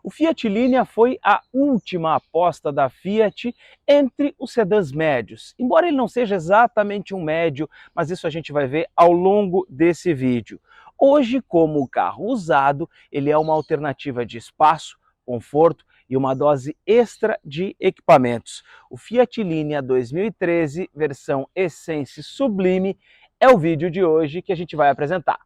O Fiat Linea foi a última aposta da Fiat entre os sedãs médios. Embora ele não seja exatamente um médio, mas isso a gente vai ver ao longo desse vídeo. Hoje, como carro usado, ele é uma alternativa de espaço, conforto e uma dose extra de equipamentos. O Fiat Linea 2013, versão Essence Sublime, é o vídeo de hoje que a gente vai apresentar.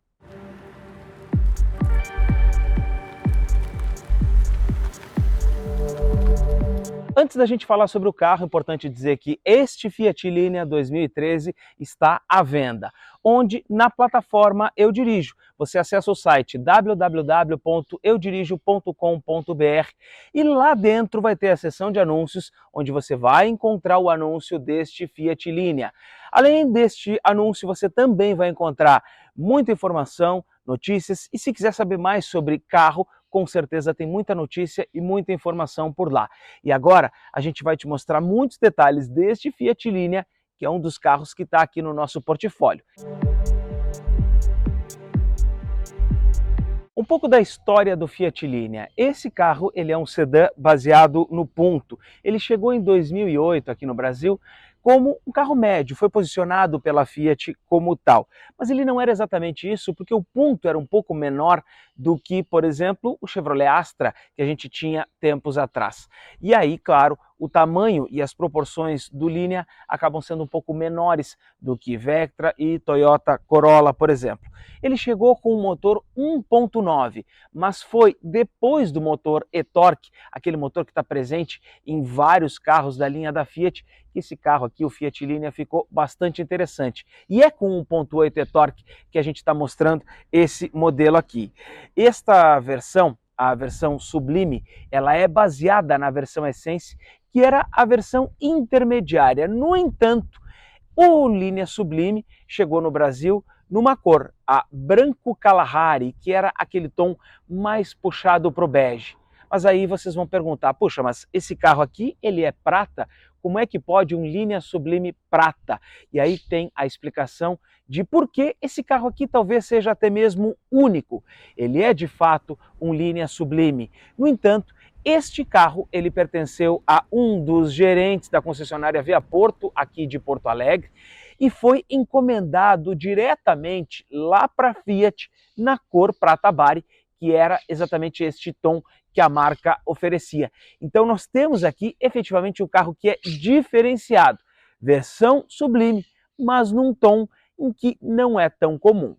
Antes da gente falar sobre o carro, é importante dizer que este Fiat Linea 2013 está à venda, onde na plataforma Eu Dirijo. Você acessa o site www.eudirijo.com.br e lá dentro vai ter a seção de anúncios, onde você vai encontrar o anúncio deste Fiat Linea. Além deste anúncio, você também vai encontrar muita informação, notícias e se quiser saber mais sobre carro, com certeza tem muita notícia e muita informação por lá. E agora a gente vai te mostrar muitos detalhes deste Fiat Linea, que é um dos carros que está aqui no nosso portfólio. Um pouco da história do Fiat Linea. Esse carro ele é um sedã baseado no Punto. Ele chegou em 2008 aqui no Brasil como um carro médio, foi posicionado pela Fiat como tal. Mas ele não era exatamente isso, porque o Punto era um pouco menor do que, por exemplo, o Chevrolet Astra, que a gente tinha tempos atrás. E aí, claro, o tamanho e as proporções do Linea acabam sendo um pouco menores do que Vectra e Toyota Corolla, por exemplo. Ele chegou com um motor 1.9, mas foi depois do motor e-Torque, aquele motor que está presente em vários carros da linha da Fiat, que esse carro aqui, o Fiat Linea, ficou bastante interessante. E é com 1.8 e-Torque que a gente está mostrando esse modelo aqui. Esta versão, a versão Sublime, ela é baseada na versão Essence, que era a versão intermediária. No entanto, o Linea Sublime chegou no Brasil numa cor, a branco Kalahari, que era aquele tom mais puxado para o bege. Mas aí vocês vão perguntar, puxa, mas esse carro aqui, ele é prata? Como é que pode um Linea Sublime prata? E aí tem a explicação de por que esse carro aqui talvez seja até mesmo único. Ele é de fato um Linea Sublime. No entanto, este carro ele pertenceu a um dos gerentes da concessionária Via Porto, aqui de Porto Alegre, e foi encomendado diretamente lá para a Fiat na cor prata Bari, que era exatamente este tom que a marca oferecia. Então nós temos aqui efetivamente um carro que é diferenciado, versão Sublime, mas num tom em que não é tão comum.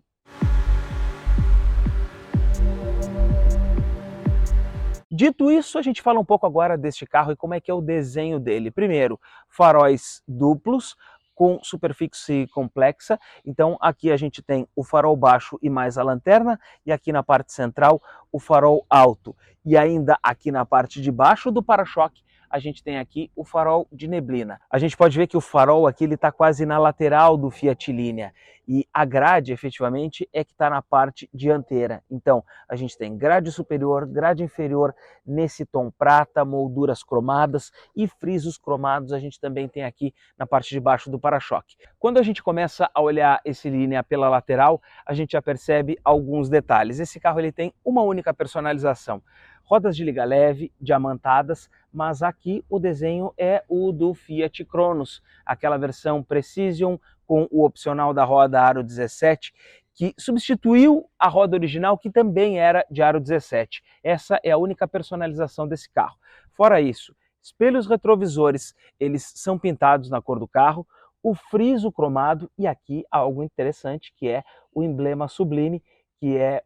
Dito isso, a gente fala um pouco agora deste carro e como é que é o desenho dele. Primeiro, faróis duplos com superfície complexa. Então aqui a gente tem o farol baixo e mais a lanterna, e aqui na parte central o farol alto. E ainda aqui na parte de baixo do para-choque a gente tem aqui o farol de neblina. A gente pode ver que o farol aqui está quase na lateral do Fiat Linea e a grade efetivamente é que está na parte dianteira. Então a gente tem grade superior, grade inferior nesse tom prata, molduras cromadas e frisos cromados a gente também tem aqui na parte de baixo do para-choque. Quando a gente começa a olhar esse Linea pela lateral, a gente já percebe alguns detalhes. Esse carro ele tem uma única personalização. Rodas de liga leve, diamantadas, mas aqui o desenho é o do Fiat Cronos, aquela versão Precision com o opcional da roda aro 17, que substituiu a roda original, que também era de aro 17. Essa é a única personalização desse carro. Fora isso, espelhos retrovisores, eles são pintados na cor do carro, o friso cromado e aqui algo interessante que é o emblema Sublime, que é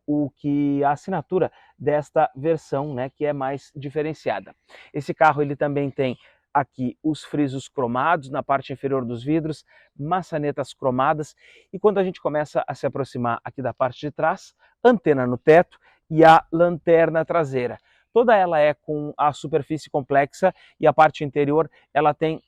a assinatura desta versão, né, que é mais diferenciada. Esse carro ele também tem aqui os frisos cromados na parte inferior dos vidros, maçanetas cromadas, e quando a gente começa a se aproximar aqui da parte de trás, antena no teto e a lanterna traseira. Toda ela é com a superfície complexa e a parte interior ela tem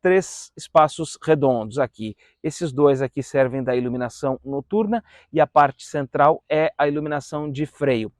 três espaços redondos aqui. Esses dois aqui servem da iluminação noturna e a parte central é a iluminação de freio.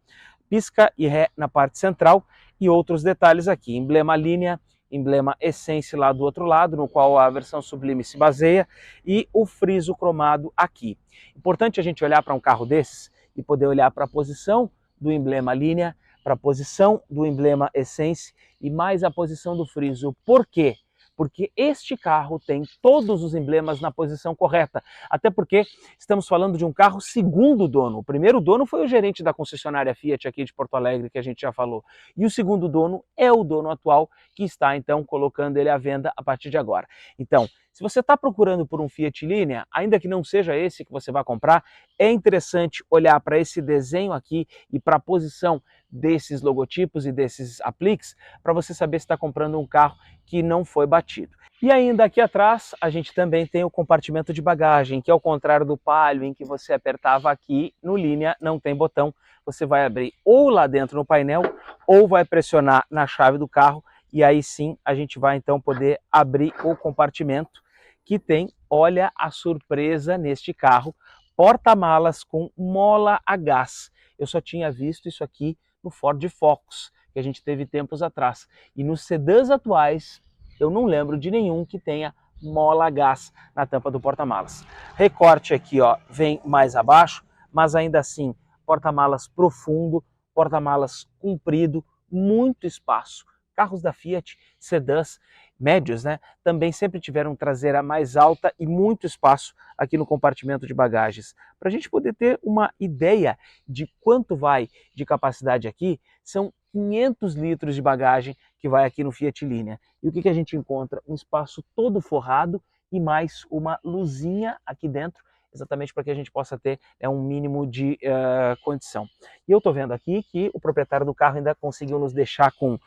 Pisca e ré na parte central e outros detalhes aqui. Emblema Linea, emblema Essence lá do outro lado, no qual a versão Sublime se baseia, e o friso cromado aqui. Importante a gente olhar para um carro desses e poder olhar para a posição do emblema Linea, para a posição do emblema Essence e mais a posição do friso. Por quê? Porque este carro tem todos os emblemas na posição correta, até porque estamos falando de um carro segundo dono. O primeiro dono foi o gerente da concessionária Fiat aqui de Porto Alegre, que a gente já falou, e o segundo dono é o dono atual, que está então colocando ele à venda a partir de agora. Então, se você está procurando por um Fiat Linea, ainda que não seja esse que você vai comprar, é interessante olhar para esse desenho aqui e para a posição desses logotipos e desses apliques, para você saber se está comprando um carro que não foi batido. E ainda aqui atrás, a gente também tem o compartimento de bagagem, que ao contrário do Palio, em que você apertava aqui, no Linea não tem botão, você vai abrir ou lá dentro no painel, ou vai pressionar na chave do carro, e aí sim a gente vai então poder abrir o compartimento, que tem, olha a surpresa neste carro, porta-malas com mola a gás. Eu só tinha visto isso aqui no Ford Focus, que a gente teve tempos atrás. E nos sedãs atuais, eu não lembro de nenhum que tenha mola a gás na tampa do porta-malas. Recorte aqui, ó, vem mais abaixo, mas ainda assim, porta-malas profundo, porta-malas comprido, muito espaço. Carros da Fiat, sedãs médios, né, também sempre tiveram traseira mais alta e muito espaço aqui no compartimento de bagagens. Para a gente poder ter uma ideia de quanto vai de capacidade aqui, são 500 litros de bagagem que vai aqui no Fiat Linea. E o que a gente encontra? Um espaço todo forrado e mais uma luzinha aqui dentro, exatamente para que a gente possa ter um mínimo de condição. E eu estou vendo aqui que o proprietário do carro ainda conseguiu nos deixar com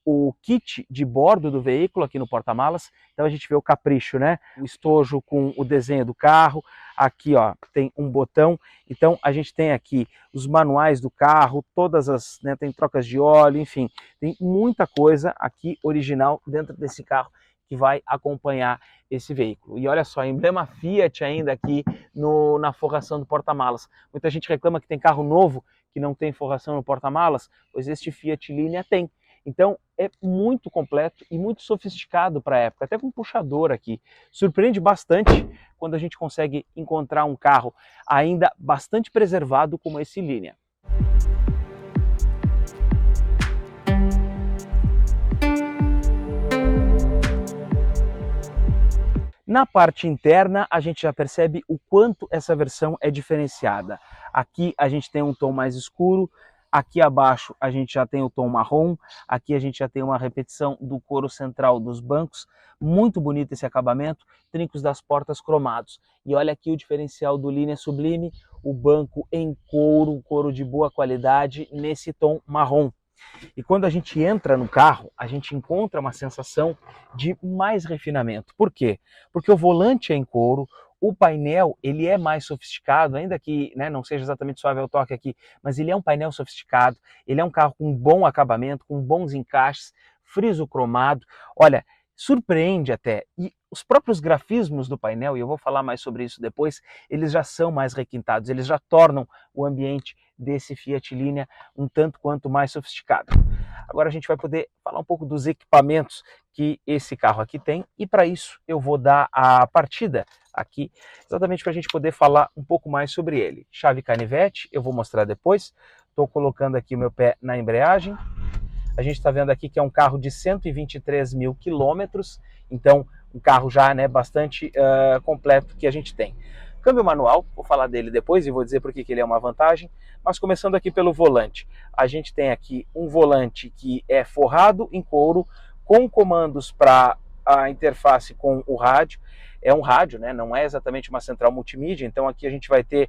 o kit de bordo do veículo aqui no porta-malas, então a gente vê o capricho, né? O estojo com o desenho do carro, aqui ó, tem um botão, então a gente tem aqui os manuais do carro, todas as, né, tem trocas de óleo, enfim, tem muita coisa aqui original dentro desse carro que vai acompanhar esse veículo. E olha só, emblema Fiat ainda aqui na forração do porta-malas. Muita gente reclama que tem carro novo que não tem forração no porta-malas, pois este Fiat Linea tem. Então é muito completo e muito sofisticado para a época, até com puxador aqui. Surpreende bastante quando a gente consegue encontrar um carro ainda bastante preservado como esse Linea. Na parte interna, a gente já percebe o quanto essa versão é diferenciada. Aqui a gente tem um tom mais escuro, aqui abaixo a gente já tem o tom marrom, aqui a gente já tem uma repetição do couro central dos bancos, muito bonito esse acabamento, trincos das portas cromados. E olha aqui o diferencial do Linea Sublime, o banco em couro de boa qualidade nesse tom marrom. E quando a gente entra no carro, a gente encontra uma sensação de mais refinamento. Por quê? Porque o volante é em couro, o painel ele é mais sofisticado, ainda que, né, não seja exatamente suave ao toque aqui, mas ele é um painel sofisticado, ele é um carro com bom acabamento, com bons encaixes, friso cromado. Olha, surpreende até. E os próprios grafismos do painel, e eu vou falar mais sobre isso depois, eles já são mais requintados, eles já tornam o ambiente desse Fiat Linea um tanto quanto mais sofisticado. Agora a gente vai poder falar um pouco dos equipamentos que esse carro aqui tem, e para isso eu vou dar a partida aqui, exatamente para a gente poder falar um pouco mais sobre ele. Chave canivete, eu vou mostrar depois, estou colocando aqui o meu pé na embreagem. A gente está vendo aqui que é um carro de 123 mil quilômetros, então um carro já, né, bastante completo que a gente tem. Câmbio manual, vou falar dele depois e vou dizer por que ele é uma vantagem, mas começando aqui pelo volante. A gente tem aqui um volante que é forrado em couro, com comandos para a interface com o rádio. É um rádio, né? Não é exatamente uma central multimídia, então aqui a gente vai ter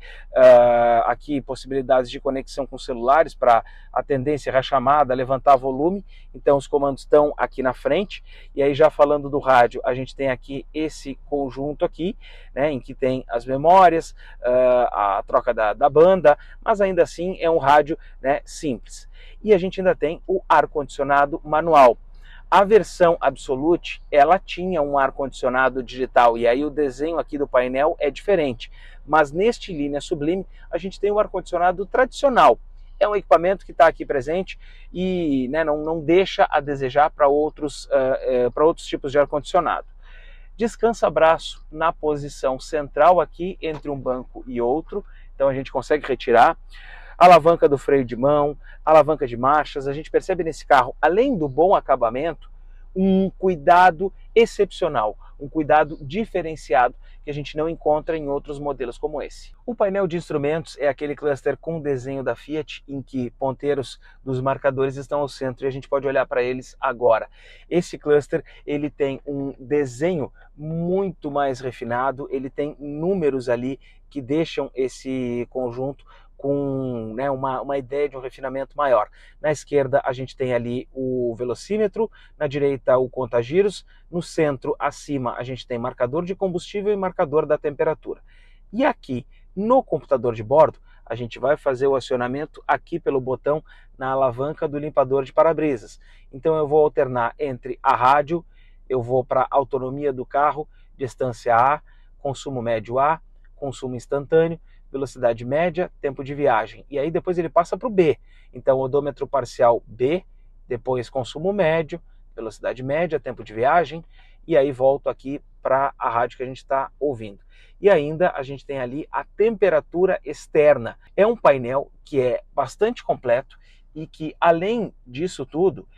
aqui possibilidades de conexão com celulares para atendência, chamada, levantar volume, então os comandos estão aqui na frente. E aí já falando do rádio, a gente tem aqui esse conjunto aqui, né, em que tem as memórias, a troca da banda, mas ainda assim é um rádio, né, simples. E a gente ainda tem o ar-condicionado manual. A versão Absolute, ela tinha um ar-condicionado digital, e aí o desenho aqui do painel é diferente. Mas neste Linea Sublime, a gente tem o ar-condicionado tradicional. É um equipamento que está aqui presente e, né, não deixa a desejar para outros tipos de ar-condicionado. Descansa-braço na posição central aqui, entre um banco e outro, então a gente consegue retirar. alavanca do freio de mão, alavanca de marchas. A gente percebe nesse carro, além do bom acabamento, um cuidado excepcional, um cuidado diferenciado que a gente não encontra em outros modelos como esse. O painel de instrumentos é aquele cluster com desenho da Fiat, em que ponteiros dos marcadores estão ao centro e a gente pode olhar para eles agora. Esse cluster ele tem um desenho muito mais refinado, ele tem números ali que deixam esse conjunto com, né, uma ideia de um refinamento maior. Na esquerda a gente tem ali o velocímetro, na direita o contagiros, no centro acima a gente tem marcador de combustível e marcador da temperatura. E aqui no computador de bordo a gente vai fazer o acionamento aqui pelo botão na alavanca do limpador de para-brisas. Então eu vou alternar entre a rádio, eu vou para a autonomia do carro, distância A, consumo médio A, consumo instantâneo, velocidade média, tempo de viagem. E aí depois ele passa para o B. Então, odômetro parcial B, depois consumo médio, velocidade média, tempo de viagem, e aí volto aqui para a rádio que a gente está ouvindo. E ainda a gente tem ali a temperatura externa. É um painel que é bastante completo e que, além disso tudo,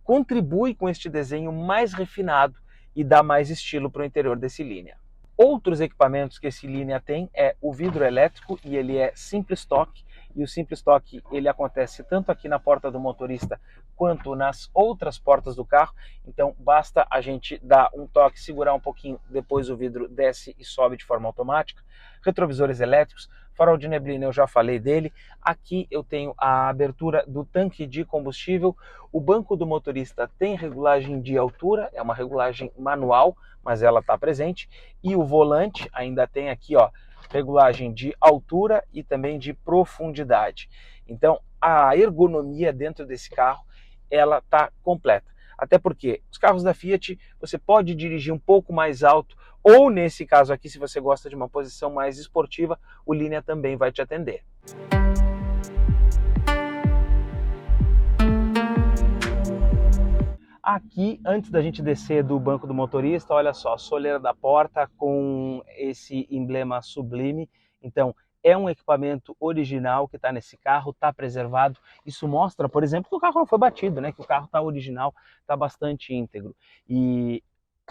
contribui com este desenho mais refinado e dá mais estilo para o interior desse Linea. Outros equipamentos que esse Linea tem é o vidro elétrico e ele é simples toque. E o simples toque ele acontece tanto aqui na porta do motorista quanto nas outras portas do carro. Então basta a gente dar um toque, segurar um pouquinho, depois o vidro desce e sobe de forma automática. Retrovisores elétricos, farol de neblina eu já falei dele. Aqui eu tenho a abertura do tanque de combustível. O banco do motorista tem regulagem de altura, é uma regulagem manual, mas ela está presente. E o volante ainda tem aqui, ó, regulagem de altura e também de profundidade. Então a ergonomia dentro desse carro ela está completa. Até porque os carros da Fiat você pode dirigir um pouco mais alto, ou nesse caso aqui, se você gosta de uma posição mais esportiva, o Linea também vai te atender. Aqui, antes da gente descer do banco do motorista, olha só, soleira da porta com esse emblema Sublime. Então, é um equipamento original que está nesse carro, está preservado. Isso mostra, por exemplo, que o carro não foi batido, né? Que o carro está original, está bastante íntegro. E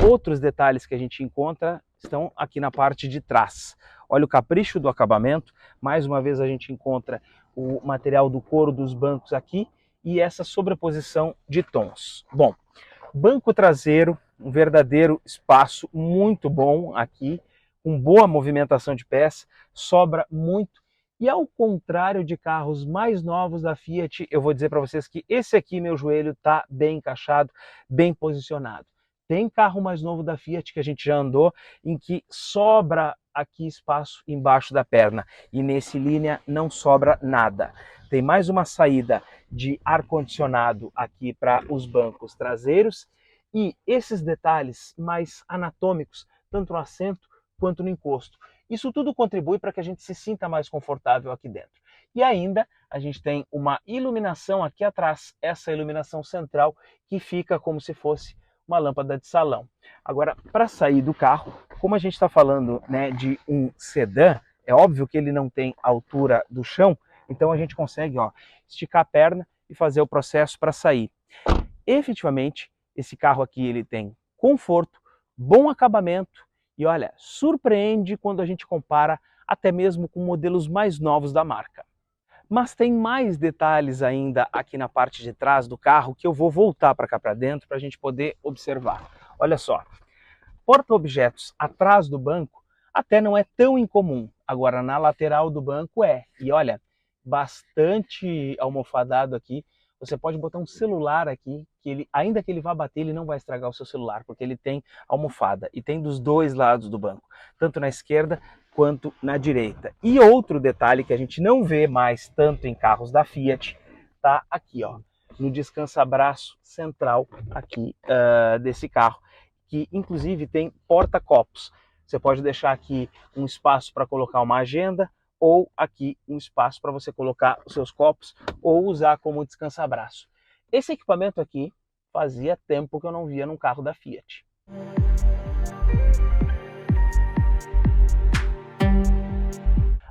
outros detalhes que a gente encontra estão aqui na parte de trás. Olha o capricho do acabamento. Mais uma vez a gente encontra o material do couro dos bancos aqui e essa sobreposição de tons. Bom, banco traseiro, um verdadeiro espaço muito bom aqui, com boa movimentação de pés, sobra muito. E ao contrário de carros mais novos da Fiat, eu vou dizer para vocês que esse aqui, meu joelho, está bem encaixado, bem posicionado. Tem carro mais novo da Fiat que a gente já andou, em que sobra aqui espaço embaixo da perna. E nesse Linea não sobra nada. Tem mais uma saída de ar-condicionado aqui para os bancos traseiros. E esses detalhes mais anatômicos, tanto no assento quanto no encosto. Isso tudo contribui para que a gente se sinta mais confortável aqui dentro. E ainda a gente tem uma iluminação aqui atrás, essa iluminação central que fica como se fosse uma lâmpada de salão. Agora, para sair do carro, como a gente está falando, né, de um sedã, é óbvio que ele não tem altura do chão, então a gente consegue, ó, esticar a perna e fazer o processo para sair. Efetivamente, esse carro aqui ele tem conforto, bom acabamento e olha, surpreende quando a gente compara até mesmo com modelos mais novos da marca. Mas tem mais detalhes ainda aqui na parte de trás do carro que eu vou voltar para cá para dentro para a gente poder observar. Olha só, porta-objetos atrás do banco até não é tão incomum, agora na lateral do banco é. E olha, bastante almofadado aqui, você pode botar um celular aqui, que ele, ainda que ele vá bater, ele não vai estragar o seu celular, porque ele tem almofada e tem dos dois lados do banco, tanto na esquerda quanto na direita. E outro detalhe que a gente não vê mais tanto em carros da Fiat, tá aqui, ó, no descansa-braço central aqui desse carro, que inclusive tem porta-copos. Você pode deixar aqui um espaço para colocar uma agenda, ou aqui um espaço para você colocar os seus copos, ou usar como descansa-braço. Esse equipamento aqui fazia tempo que eu não via num carro da Fiat.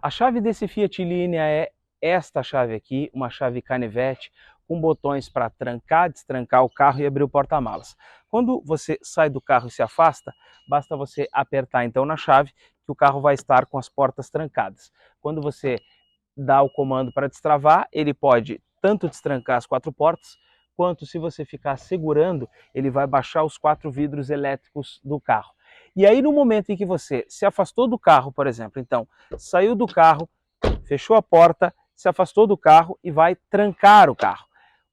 A chave desse Fiat Linea é esta chave aqui, uma chave canivete, com botões para trancar, destrancar o carro e abrir o porta-malas. Quando você sai do carro e se afasta, basta você apertar então na chave que o carro vai estar com as portas trancadas. Quando você dá o comando para destravar, ele pode tanto destrancar as 4 portas, quanto se você ficar segurando, ele vai baixar os 4 vidros elétricos do carro. E aí no momento em que você se afastou do carro, por exemplo, então saiu do carro, fechou a porta, se afastou do carro e vai trancar o carro.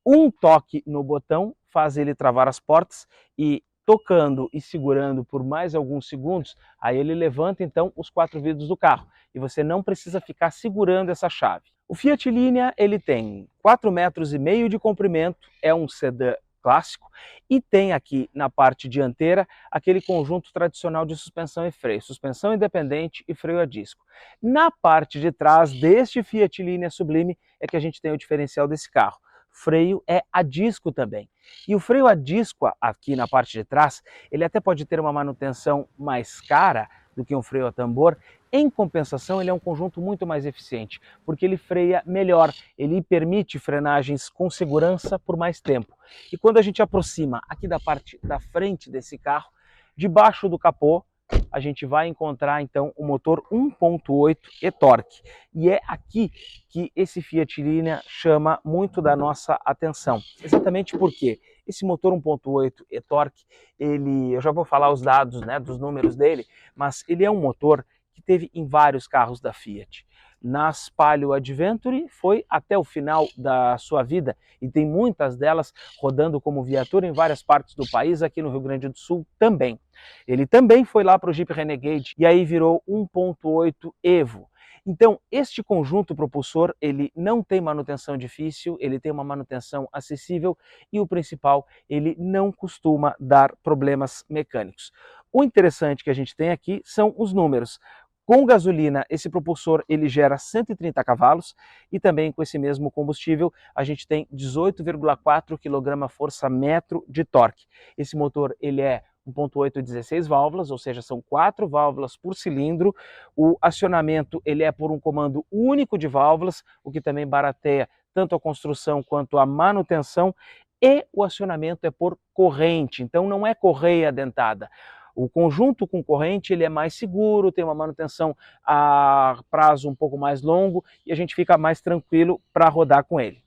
Um toque no botão faz ele travar as portas e tocando e segurando por mais alguns segundos, aí ele levanta então os 4 vidros do carro e você não precisa ficar segurando essa chave. O Fiat Linea ele tem 4,5 metros de comprimento, é um sedã clássico e tem aqui na parte dianteira aquele conjunto tradicional de suspensão e freio, suspensão independente e freio a disco. Na parte de trás deste Fiat Linea Sublime é que a gente tem o diferencial desse carro. Freio é a disco também. E o freio a disco aqui na parte de trás, ele até pode ter uma manutenção mais cara do que um freio a tambor. Em compensação, ele é um conjunto muito mais eficiente, porque ele freia melhor, ele permite frenagens com segurança por mais tempo. E quando a gente aproxima aqui da parte da frente desse carro, debaixo do capô, a gente vai encontrar então o motor 1.8 e-torque. E é aqui que esse Fiat Linea chama muito da nossa atenção. Exatamente porque esse motor 1.8 e-torque, eu já vou falar os dados, né, dos números dele, mas ele é um motor que teve em vários carros da Fiat. Nas Palio Adventure foi até o final da sua vida e tem muitas delas rodando como viatura em várias partes do país, aqui no Rio Grande do Sul também. Ele também foi lá para o Jeep Renegade e aí virou 1.8 Evo. Então, este conjunto propulsor, ele não tem manutenção difícil, ele tem uma manutenção acessível e o principal, ele não costuma dar problemas mecânicos. O interessante que a gente tem aqui são os números. Com gasolina, esse propulsor ele gera 130 cavalos e também com esse mesmo combustível a gente tem 18,4 kgfm de torque. Esse motor ele é 1.8 16 válvulas, ou seja, são 4 válvulas por cilindro. O acionamento ele é por um comando único de válvulas, o que também barateia tanto a construção quanto a manutenção, e o acionamento é por corrente, então não é correia dentada. O conjunto com corrente ele é mais seguro, tem uma manutenção a prazo um pouco mais longo e a gente fica mais tranquilo para rodar com ele.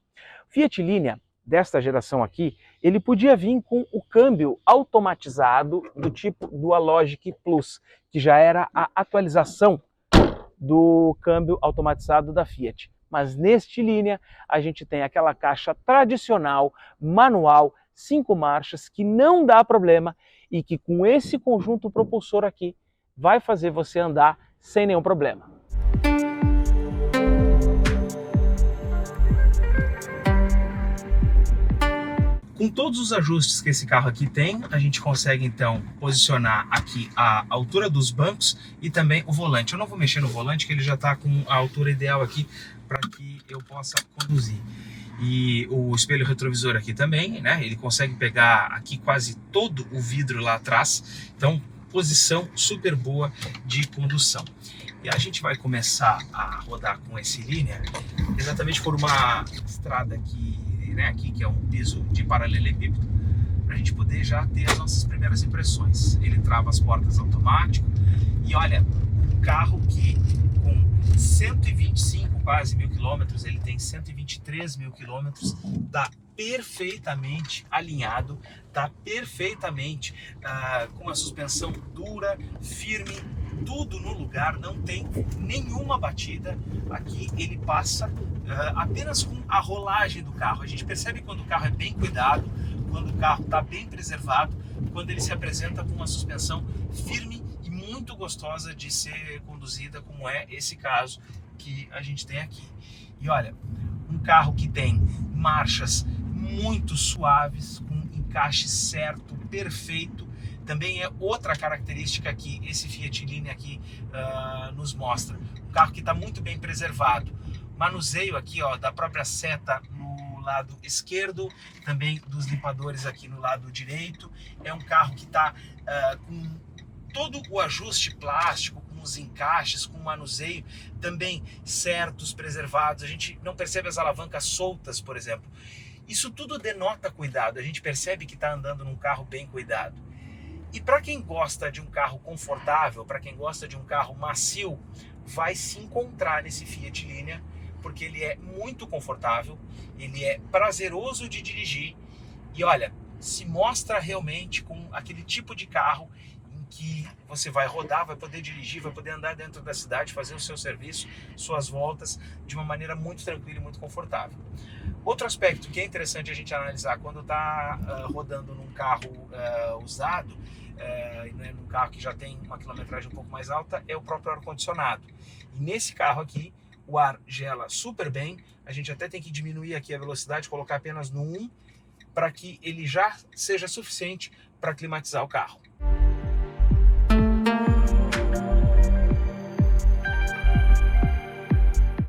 Fiat Linea, desta geração aqui, ele podia vir com o câmbio automatizado do tipo Dualogic Plus, que já era a atualização do câmbio automatizado da Fiat. Mas neste Linea a gente tem aquela caixa tradicional, manual, 5 marchas, que não dá problema e que com esse conjunto propulsor aqui vai fazer você andar sem nenhum problema. Com todos os ajustes que esse carro aqui tem, a gente consegue então posicionar aqui a altura dos bancos e também o volante. Eu não vou mexer no volante, que ele já está com a altura ideal aqui para que eu possa conduzir. E o espelho retrovisor aqui também, né? Ele consegue pegar aqui quase todo o vidro lá atrás. Então, posição super boa de condução. E a gente vai começar a rodar com esse Linea exatamente por uma estrada aqui, né? Aqui que é um piso de paralelepípedo, para a gente poder já ter as nossas primeiras impressões. Ele trava as portas automático e olha, um carro que com 125 quase mil quilômetros, ele tem 123 mil quilômetros, tá perfeitamente alinhado, tá perfeitamente com a suspensão dura, firme, tudo no lugar, não tem nenhuma batida. Aqui ele passa apenas com a rolagem do carro. A gente percebe quando o carro é bem cuidado, quando o carro está bem preservado, quando ele se apresenta com uma suspensão firme e muito gostosa de ser conduzida, como é esse caso que a gente tem aqui. E olha, um carro que tem marchas muito suaves, com encaixe certo, perfeito. Também é outra característica que esse Fiat Linea aqui nos mostra. Um carro que está muito bem preservado. Manuseio aqui, ó, da própria seta no lado esquerdo, também dos limpadores aqui no lado direito. É um carro que está com todo o ajuste plástico, com os encaixes, com o manuseio também certos, preservados. A gente não percebe as alavancas soltas, por exemplo. Isso tudo denota cuidado, a gente percebe que está andando num carro bem cuidado. E para quem gosta de um carro confortável, para quem gosta de um carro macio, vai se encontrar nesse Fiat Linea, porque ele é muito confortável, ele é prazeroso de dirigir e olha, se mostra realmente com aquele tipo de carro em que você vai rodar, vai poder dirigir, vai poder andar dentro da cidade, fazer o seu serviço, suas voltas de uma maneira muito tranquila e muito confortável. Outro aspecto que é interessante a gente analisar quando está rodando num carro usado, num carro que já tem uma quilometragem um pouco mais alta, é o próprio ar-condicionado. E nesse carro aqui, o ar gela super bem, a gente até tem que diminuir aqui a velocidade, colocar apenas no 1, para que ele já seja suficiente para climatizar o carro.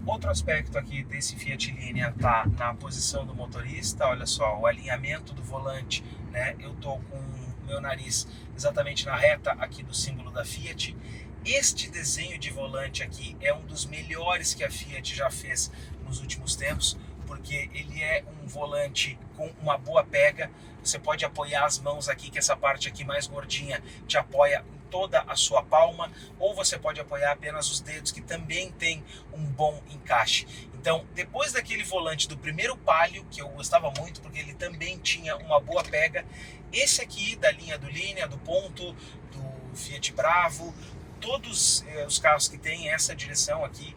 Outro aspecto aqui desse Fiat Linea está na posição do motorista, olha só, o alinhamento do volante, né? Eu estou com o meu nariz exatamente na reta aqui do símbolo da Fiat. Este desenho de volante aqui é um dos melhores que a Fiat já fez nos últimos tempos, porque ele é um volante com uma boa pega. Você pode apoiar as mãos aqui, que essa parte aqui mais gordinha te apoia em toda a sua palma, ou você pode apoiar apenas os dedos, que também tem um bom encaixe. Então, depois daquele volante do primeiro Palio, que eu gostava muito, porque ele também tinha uma boa pega, esse aqui da linha do Linea, do Ponto, do Fiat Bravo, todos os carros que têm essa direção aqui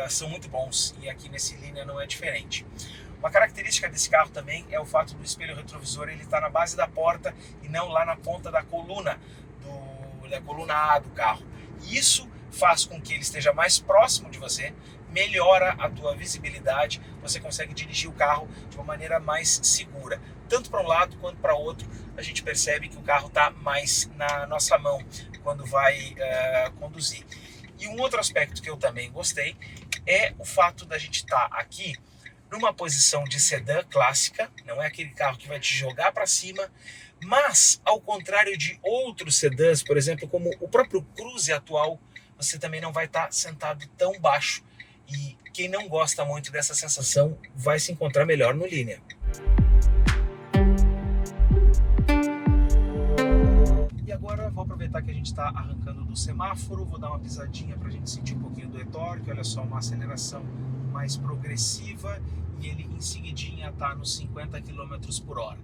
são muito bons, e aqui nesse Linea não é diferente. Uma característica desse carro também é o fato do espelho retrovisor ele estar na base da porta e não lá na ponta da coluna, da coluna A do carro. E isso faz com que ele esteja mais próximo de você, melhora a tua visibilidade, você consegue dirigir o carro de uma maneira mais segura. Tanto para um lado quanto para o outro, a gente percebe que o carro está mais na nossa mão quando vai conduzir. E um outro aspecto que eu também gostei é o fato da gente estar aqui numa posição de sedã clássica, não é aquele carro que vai te jogar para cima, mas ao contrário de outros sedãs, por exemplo, como o próprio Cruze atual, você também não vai estar sentado tão baixo. E quem não gosta muito dessa sensação vai se encontrar melhor no Linea. E agora vou aproveitar que a gente está arrancando do semáforo, vou dar uma pisadinha para a gente sentir um pouquinho do e-torque. Olha só, uma aceleração mais progressiva e ele em seguidinha está nos 50 km por hora.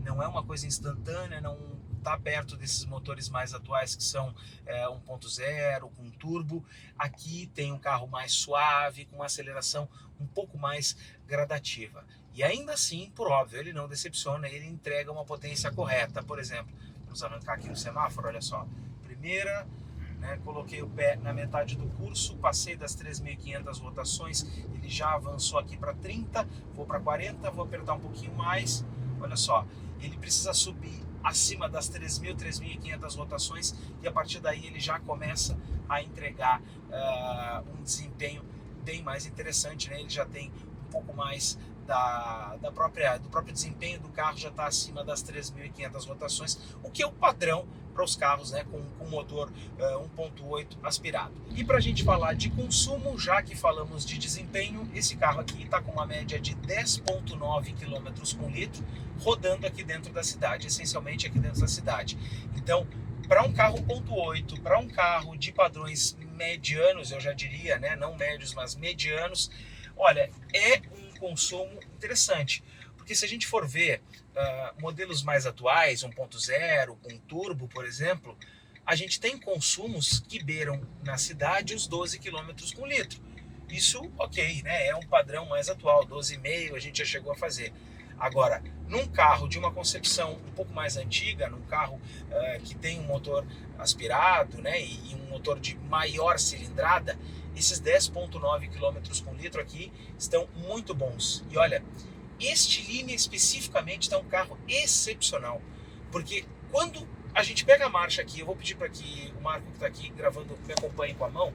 Não é uma coisa instantânea, não está perto desses motores mais atuais que são 1.0 com turbo. Aqui tem um carro mais suave, com uma aceleração um pouco mais gradativa. E ainda assim, por óbvio, ele não decepciona, ele entrega uma potência correta. Por exemplo, vamos arrancar aqui no semáforo, olha só. Primeira, né, coloquei o pé na metade do curso, passei das 3.500 rotações, ele já avançou aqui para 30, vou para 40, vou apertar um pouquinho mais, olha só. Ele precisa subir acima das 3.000, 3.500 rotações e a partir daí ele já começa a entregar um desempenho bem mais interessante, né? Ele já tem um pouco mais do próprio desempenho do carro, já está acima das 3.500 rotações, o que é o padrão para os carros, né, com motor 1.8 aspirado. E para a gente falar de consumo, já que falamos de desempenho, esse carro aqui está com uma média de 10,9 km por litro, rodando aqui dentro da cidade, essencialmente aqui dentro da cidade. Então, para um carro 1.8, para um carro de padrões medianos, eu já diria, né, não médios, mas medianos, olha, é um consumo interessante. Porque se a gente for ver modelos mais atuais, 1.0, com turbo, por exemplo, a gente tem consumos que beiram na cidade os 12 km por litro. Isso, ok, né? É um padrão mais atual, 12,5 a gente já chegou a fazer. Agora, num carro de uma concepção um pouco mais antiga, num carro que tem um motor aspirado, né, e um motor de maior cilindrada, esses 10,9 km por litro aqui estão muito bons. E olha, este Linea especificamente está um carro excepcional, porque quando a gente pega a marcha aqui, eu vou pedir para que o Marco que está aqui gravando me acompanhe com a mão,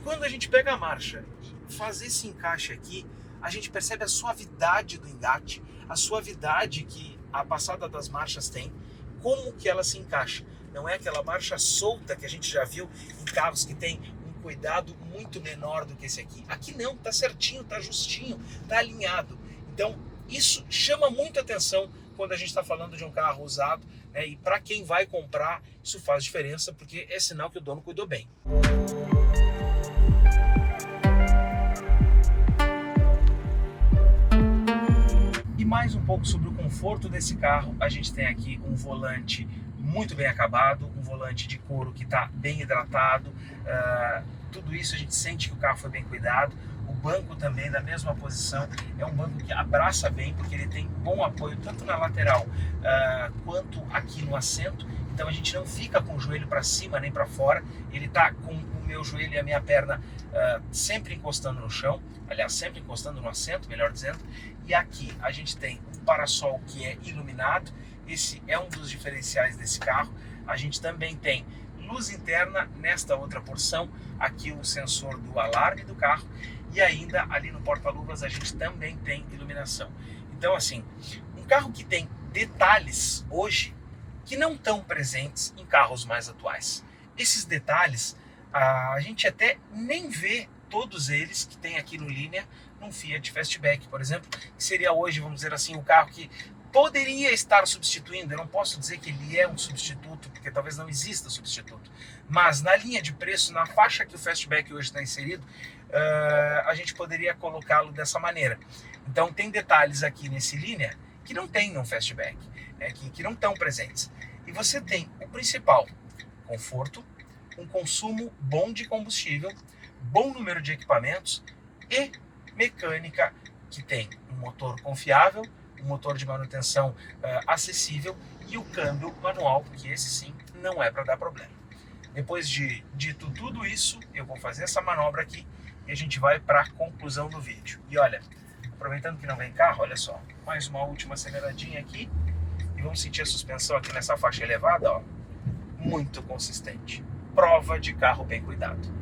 quando a gente pega a marcha e faz esse encaixe aqui, a gente percebe a suavidade do engate, a suavidade que a passada das marchas tem, como que ela se encaixa. não é aquela marcha solta que a gente já viu em carros que tem um cuidado muito menor do que esse aqui. Aqui não, tá certinho, tá justinho, tá alinhado. Então isso chama muito atenção quando a gente está falando de um carro usado, né? E para quem vai comprar, isso faz diferença, porque é sinal que o dono cuidou bem. E mais um pouco sobre o conforto desse carro, a gente tem aqui um volante muito bem acabado, um volante de couro que está bem hidratado, tudo isso a gente sente que o carro foi bem cuidado. O banco também da mesma posição, é um banco que abraça bem, porque ele tem bom apoio tanto na lateral quanto aqui no assento, então a gente não fica com o joelho para cima nem para fora, ele está com o meu joelho e a minha perna sempre encostando no chão, aliás, sempre encostando no assento, melhor dizendo. E aqui a gente tem um parasol que é iluminado, esse é um dos diferenciais desse carro. A gente também tem luz interna nesta outra porção, aqui o sensor do alarme do carro, e ainda ali no porta-luvas a gente também tem iluminação. Então assim, um carro que tem detalhes hoje que não estão presentes em carros mais atuais. Esses detalhes a gente até nem vê todos eles que tem aqui no Linea, num Fiat Fastback, por exemplo, que seria hoje, vamos dizer assim, o carro que poderia estar substituindo. Eu não posso dizer que ele é um substituto, porque talvez não exista substituto, mas na linha de preço, na faixa que o Fastback hoje está inserido, a gente poderia colocá-lo dessa maneira. Então tem detalhes aqui nesse Linea que não tem no Fastback, né, que não estão presentes. E você tem o principal: conforto, um consumo bom de combustível, bom número de equipamentos e mecânica que tem um motor confiável, um motor de manutenção acessível e o câmbio manual, que esse sim não é para dar problema. Depois de dito tudo isso, eu vou fazer essa manobra aqui e a gente vai para a conclusão do vídeo. E olha, aproveitando que não vem carro, olha só, mais uma última aceleradinha aqui e vamos sentir a suspensão aqui nessa faixa elevada, ó, muito consistente. Prova de carro bem cuidado.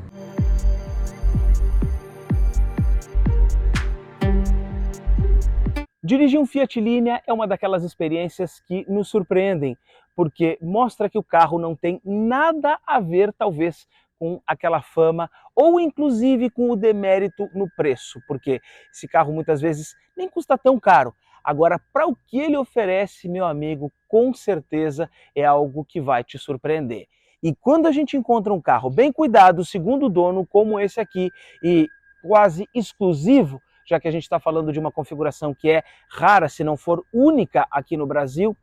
Dirigir um Fiat Linea é uma daquelas experiências que nos surpreendem, porque mostra que o carro não tem nada a ver, talvez, com aquela fama, ou inclusive com o demérito no preço, porque esse carro muitas vezes nem custa tão caro. Agora, para o que ele oferece, meu amigo, com certeza é algo que vai te surpreender. E quando a gente encontra um carro bem cuidado, segundo o dono, como esse aqui, e quase exclusivo, já que a gente está falando de uma configuração que é rara, se não for única aqui no Brasil,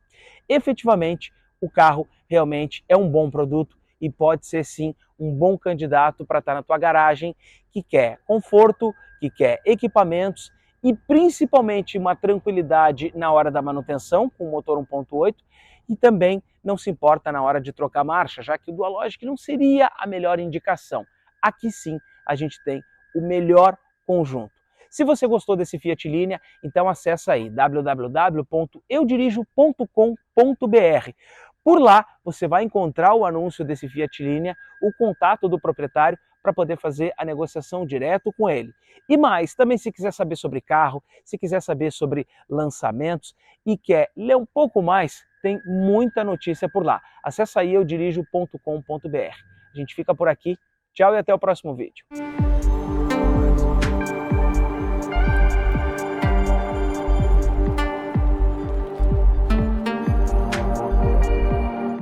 efetivamente o carro realmente é um bom produto e pode ser sim um bom candidato para estar na tua garagem, que quer conforto, que quer equipamentos e principalmente uma tranquilidade na hora da manutenção com o motor 1.8 e também não se importa na hora de trocar marcha, já que o Dualogic não seria a melhor indicação. Aqui sim a gente tem o melhor conjunto. Se você gostou desse Fiat Linea, então acessa aí www.eudirijo.com.br. Por lá você vai encontrar o anúncio desse Fiat Linea, o contato do proprietário para poder fazer a negociação direto com ele. E mais, também se quiser saber sobre carro, se quiser saber sobre lançamentos e quer ler um pouco mais, tem muita notícia por lá. Acessa aí eudirijo.com.br. A gente fica por aqui. Tchau e até o próximo vídeo.